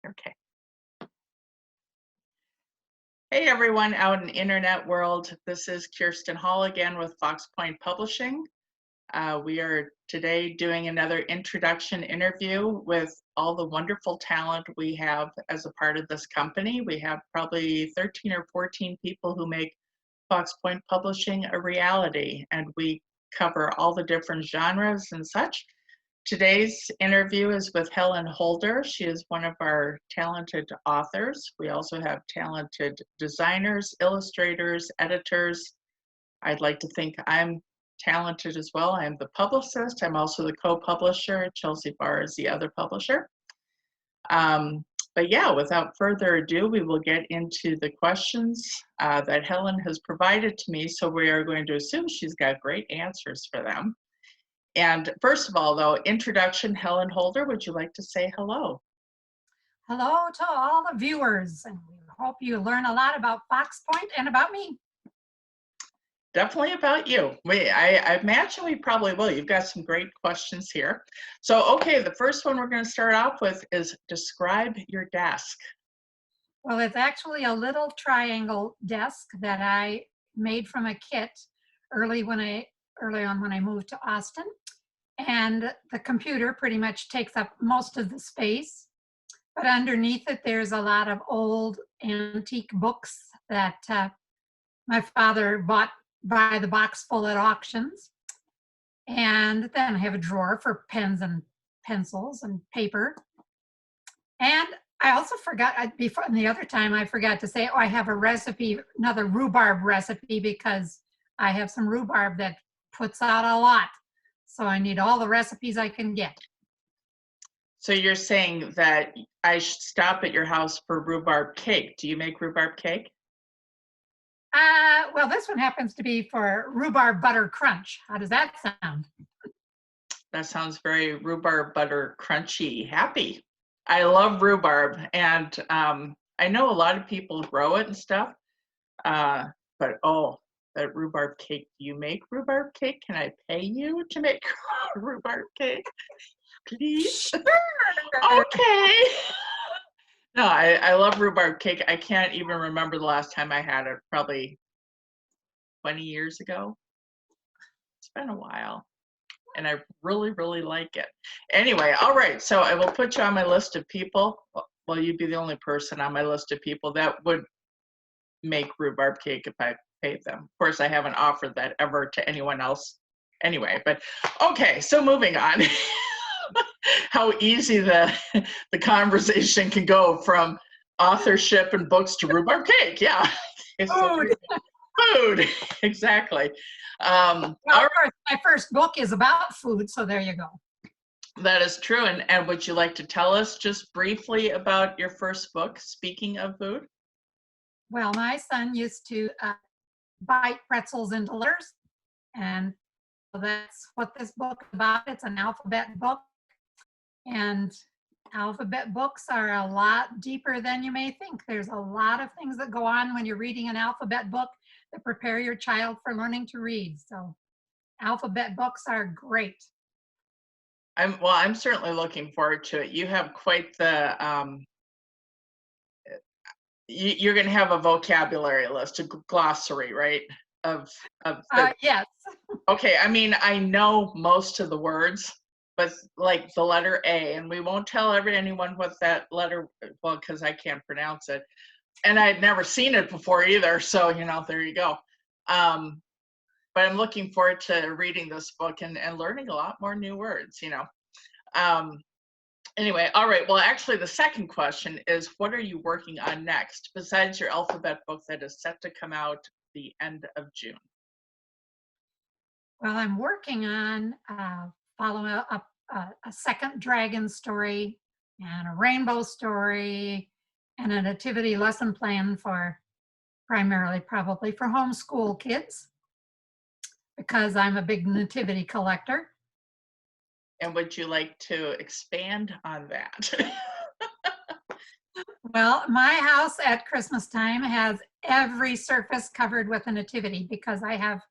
Okay. Hey everyone out in the internet world. This is Kirsten Hall again with Pointe Publishing. We are today doing another introduction interview with all the wonderful talent we have as a part of this company. We have probably 13 or 14 people who make Pointe Publishing a reality, and we cover all the different genres and such. Today's interview is with Helen Holder. She is one of our talented authors. We also have talented designers, illustrators, editors. I'd like to think I'm talented as well. I'm the publicist. I'm also the co-publisher. Chelsea Barr is the other publisher. But yeah, without further ado, we will get into the questions that Helen has provided to me. So we are going to assume she's got great answers for them. And first of all, though, introduction, Helen Holder, would you like to say hello? Hello to all the viewers, and we hope you learn a lot about Pointe and about me. Definitely about you. I imagine we probably will. You've got some great questions here. So, okay, the first one we're going to start off with is describe your desk. Well, it's actually a little triangle desk that I made from a kit early on when I moved to Austin. And the computer pretty much takes up most of the space. But underneath it, there's a lot of old antique books that my father bought by the box full at auctions. And then I have a drawer for pens and pencils and paper. And I also forgot, the other time I forgot to say, I have a recipe, another rhubarb recipe, because I have some rhubarb that puts out a lot. So I need all the recipes I can get. So you're saying that I should stop at your house for rhubarb cake. Do you make rhubarb cake? Well, this one happens to be for rhubarb butter crunch. How does that sound? That sounds very rhubarb butter crunchy. Happy. I love rhubarb, and I know a lot of people grow it and stuff, but oh, that rhubarb cake. Do you make rhubarb cake? Can I pay you to make rhubarb cake? Please? Sure. Okay. No, I love rhubarb cake. I can't even remember the last time I had it, probably 20 years ago. It's been a while. And I really, really like it. Anyway, all right, so I will put you on my list of people. Well, you'd be the only person on my list of people that would make rhubarb cake if I paid them. Of course, I haven't offered that ever to anyone else anyway, but okay, so moving on. How easy the conversation can go from authorship and books to rhubarb cake. Yeah. Food. Exactly. Well, of course, my first book is about food, so there you go. That is true. And would you like to tell us just briefly about your first book, speaking of food? Well, my son used to bite pretzels into letters, and so that's what this book is about. It's an alphabet book, and alphabet books are a lot deeper than you may think. There's a lot of things that go on when you're reading an alphabet book that prepare your child for learning to read. So alphabet books are great. I'm certainly looking forward to it. You have quite the you're going to have a vocabulary list, a glossary, right? Yes. Okay, I mean, I know most of the words, but like the letter A, and we won't tell anyone what that letter, well, because I can't pronounce it. And I'd never seen it before either, so, there you go. But I'm looking forward to reading this book and learning a lot more new words, Anyway, all right, well, actually, the second question is, what are you working on next, besides your alphabet book that is set to come out the end of June? Well, I'm working on following up a second dragon story and a rainbow story and a nativity lesson plan for primarily probably for homeschool kids, because I'm a big nativity collector. And would you like to expand on that? Well, my house at Christmas time has every surface covered with a nativity because I have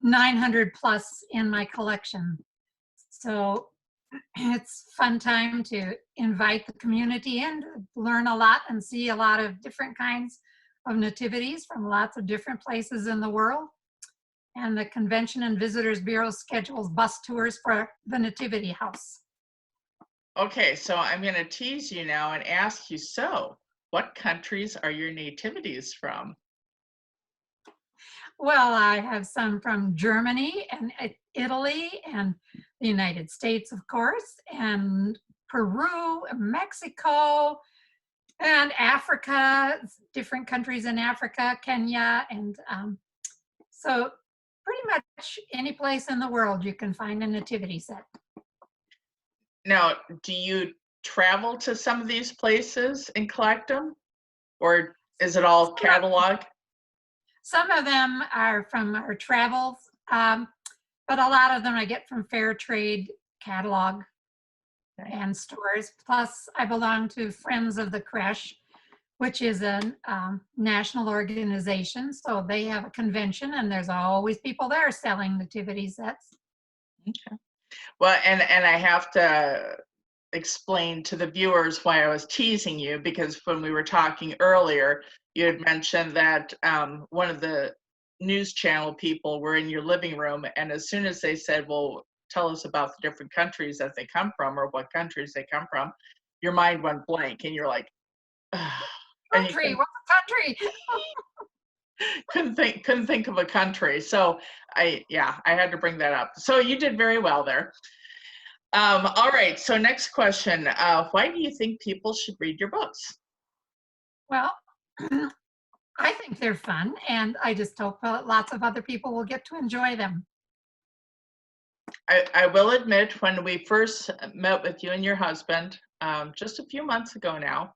900 plus in my collection. So It's fun time to invite the community in to learn a lot and see a lot of different kinds of nativities from lots of different places in the world. And the Convention and Visitors Bureau schedules bus tours for the Nativity House. Okay, so I'm going to tease you now and ask you, so what countries are your nativities from? Well, I have some from Germany and Italy and the United States, of course, and Peru, and Mexico, and Africa, different countries in Africa, Kenya, and so pretty much any place in the world you can find a nativity set. Now, do you travel to some of these places and collect them? Or is it all catalog? Some of them are from our travels, but a lot of them I get from Fair Trade catalog and stores. Plus, I belong to Friends of the Creche, which is a national organization. So they have a convention, and there's always people there selling nativity sets. Okay. Well, and I have to explain to the viewers why I was teasing you, because when we were talking earlier, you had mentioned that one of the news channel people were in your living room, and as soon as they said, well, tell us about the different countries that they come from or what countries they come from, your mind went blank and you're like, ugh. Country, what's a country? couldn't think of a country. So I had to bring that up. So you did very well there. All right, so next question. Why do you think people should read your books? Well, I think they're fun, and I just hope lots of other people will get to enjoy them. I will admit, when we first met with you and your husband, just a few months ago now,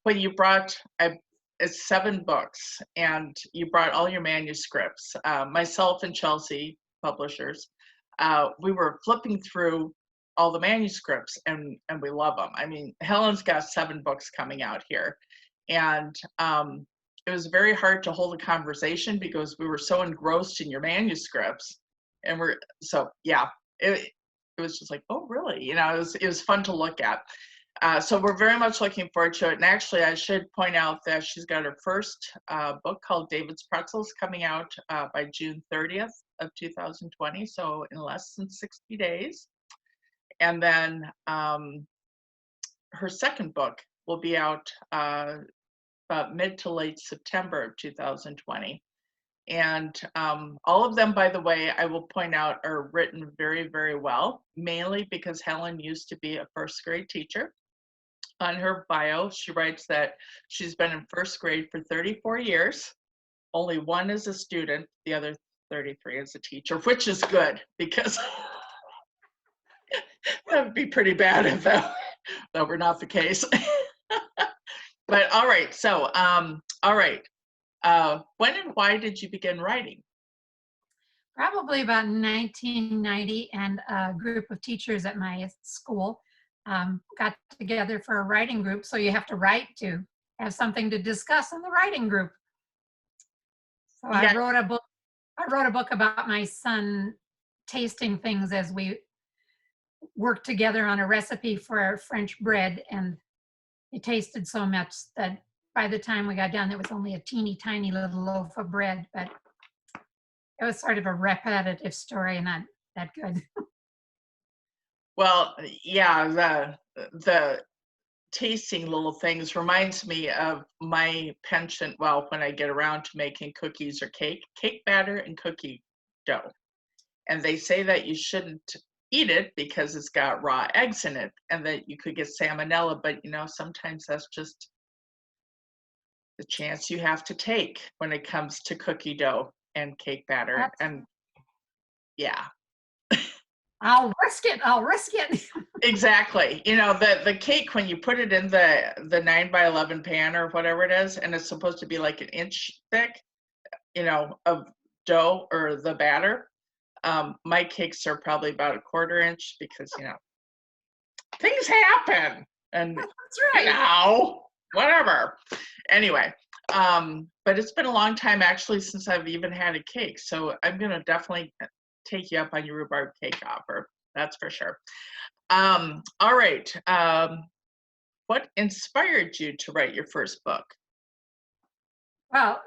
when you brought it's 7 books, and you brought all your manuscripts, myself and Chelsea, publishers, we were flipping through all the manuscripts, and we love them. I mean, Helen's got 7 books coming out here, and it was very hard to hold a conversation because we were so engrossed in your manuscripts, and it was just like, oh, really? You know, it was fun to look at. So we're very much looking forward to it. And actually, I should point out that she's got her first book called David's Pretzels coming out by June 30th of 2020, so in less than 60 days. And then her second book will be out about mid to late September of 2020. And all of them, by the way, I will point out, are written very, very well, mainly because Helen used to be a first grade teacher. On her bio, she writes that she's been in first grade for 34 years. Only 1 is a student, the other 33 is a teacher, which is good, because that would be pretty bad if that were not the case. But all right, so all right. When and why did you begin writing? Probably about 1990, and a group of teachers at my school got together for a writing group. So you have to write to have something to discuss in the writing group. So Yeah. I wrote a book about my son tasting things as we worked together on a recipe for our French bread, and it tasted so much that by the time we got done, it was only a teeny tiny little loaf of bread, but it was sort of a repetitive story and not that good. Well, yeah, the tasting little things reminds me of my penchant, well, when I get around to making cookies or cake batter and cookie dough. And they say that you shouldn't eat it because it's got raw eggs in it and that you could get salmonella, but you know, sometimes that's just the chance you have to take when it comes to cookie dough and cake batter. And yeah. I'll risk it. Exactly. You know, the cake, when you put it in the 9x11 pan or whatever it is, and it's supposed to be like an inch thick, you know, of dough or the batter. My cakes are probably about a 1/4 inch because, you know, things happen, and That's right. you know, whatever. Anyway, but it's been a long time actually since I've even had a cake, so I'm gonna definitely take you up on your rhubarb cake offer. That's for sure. All right. What inspired you to write your first book? Well,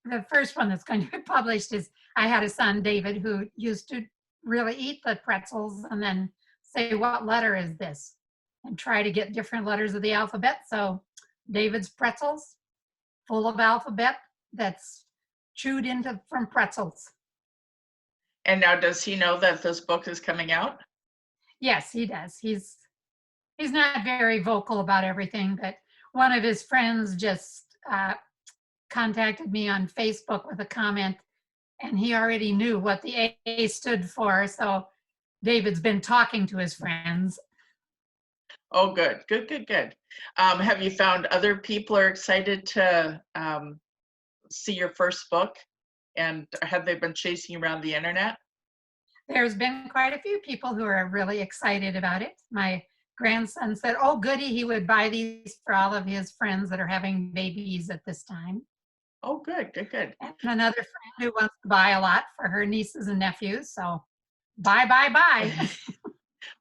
the first one that's going to be published is I had a son, David, who used to really eat the pretzels and then say, "What letter is this?" and try to get different letters of the alphabet. So David's Pretzels, full of alphabet that's chewed into from pretzels. And now, does he know that this book is coming out? Yes, he does. He's not very vocal about everything, but one of his friends just contacted me on Facebook with a comment, and he already knew what the A stood for. So David's been talking to his friends. Oh, good, good, good, good. Have you found other people are excited to see your first book? And have they been chasing around the internet? There's been quite a few people who are really excited about it. My grandson said, "Oh, goody, he would buy these for all of his friends that are having babies at this time." Oh, good, good, good. And another friend who wants to buy a lot for her nieces and nephews. So buy, buy, buy.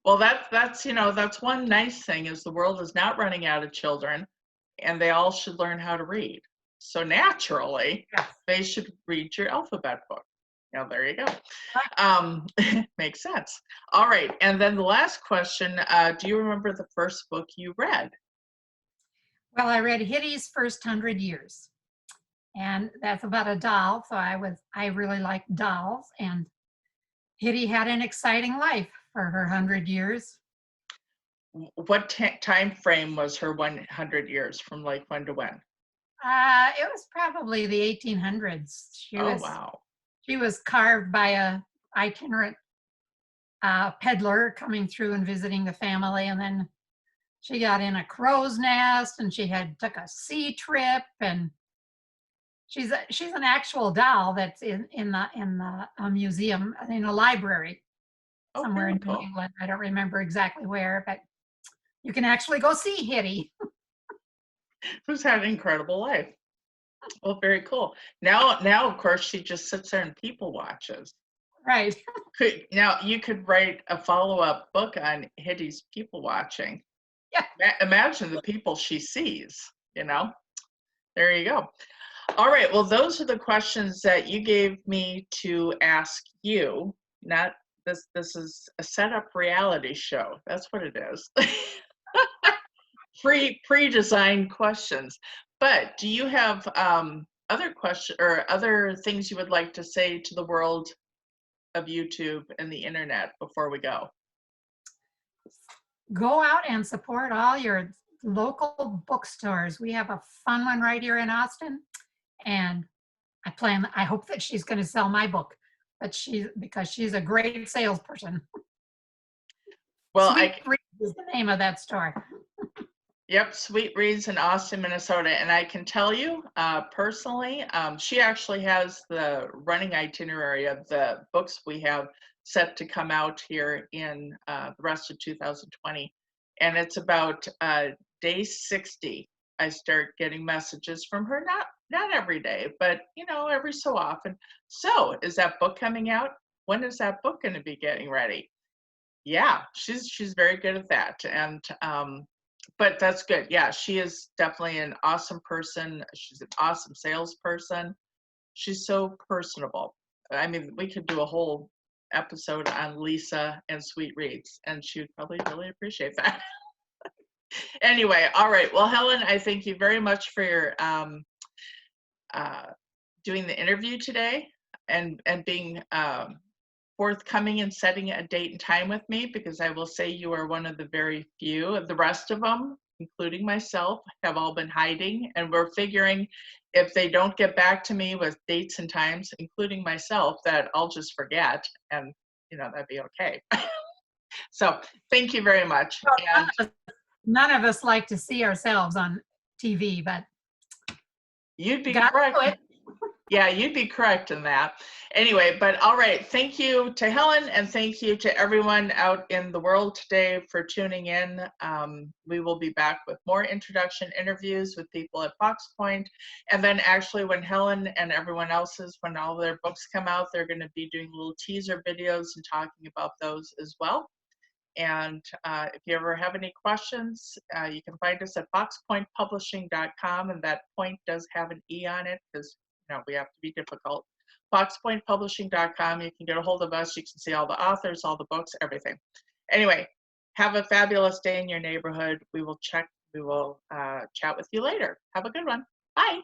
Well, that's one nice thing is the world is not running out of children, and they all should learn how to read. So naturally, Yes. they should read your alphabet book. Now, there you go. Makes sense. All right, and then the last question: do you remember the first book you read? Well, I read Hitti's First 100 Years, and that's about a doll. So I really like dolls, and Hitti had an exciting life for her 100 years. What time frame was her 100 years from like when to when? It was probably the 1800s. Oh, wow. She was carved by a itinerant peddler coming through and visiting the family, and then she got in a crow's nest, and she had took a sea trip, and she's an actual doll that's in the museum in a library Oh, somewhere very in New cool. England. I don't remember exactly where, but you can actually go see Hitti. Who's had an incredible life. Well, very cool. Now, of course, she just sits there and people watches. Right. Now, you could write a follow-up book on Hitti's people watching. Yeah. Imagine the people she sees, you know? There you go. All right, well, those are the questions that you gave me to ask you. Not this is a setup reality show. That's what it is. Pre-designed questions. But do you have other questions or other things you would like to say to the world of YouTube and the internet before we go? Go out and support all your local bookstores. We have a fun one right here in Austin, and I hope that she's going to sell my book, but because she's a great salesperson. Well, Sweet Reads is the name of that store. yep, Sweet Reads in Austin, Minnesota. And I can tell you personally, she actually has the running itinerary of the books we have set to come out here in the rest of 2020. And it's about day 60. I start getting messages from her, not every day, but every so often. So, is that book coming out? When is that book going to be getting ready? Yeah, she's very good at that. And but that's good. Yeah, she is definitely an awesome person. She's an awesome salesperson. She's so personable. I mean, we could do a whole episode on Lisa and Sweet Reads, and she would probably really appreciate that. Anyway, all right. Well, Helen, I thank you very much for your doing the interview today and being forthcoming and setting a date and time with me, because I will say you are one of the very few. The rest of them, including myself, have all been hiding, and we're figuring if they don't get back to me with dates and times, including myself, that I'll just forget, and that'd be okay. So thank you very much. Well, And none of us like to see ourselves on TV, but you'd be got to correct. do it. Yeah, you'd be correct in that. Anyway, but all right. Thank you to Helen, and thank you to everyone out in the world today for tuning in. We will be back with more introduction interviews with people at Pointe. And then actually when Helen and everyone else's, when all their books come out, they're going to be doing little teaser videos and talking about those as well. And if you ever have any questions, you can find us at foxpointpublishing.com, and that point does have an E on it because we have to be difficult. Foxpointpublishing.com, you can get a hold of us. You can see all the authors, all the books, everything. Anyway, have a fabulous day in your neighborhood. We will chat with you later. Have a good one. Bye.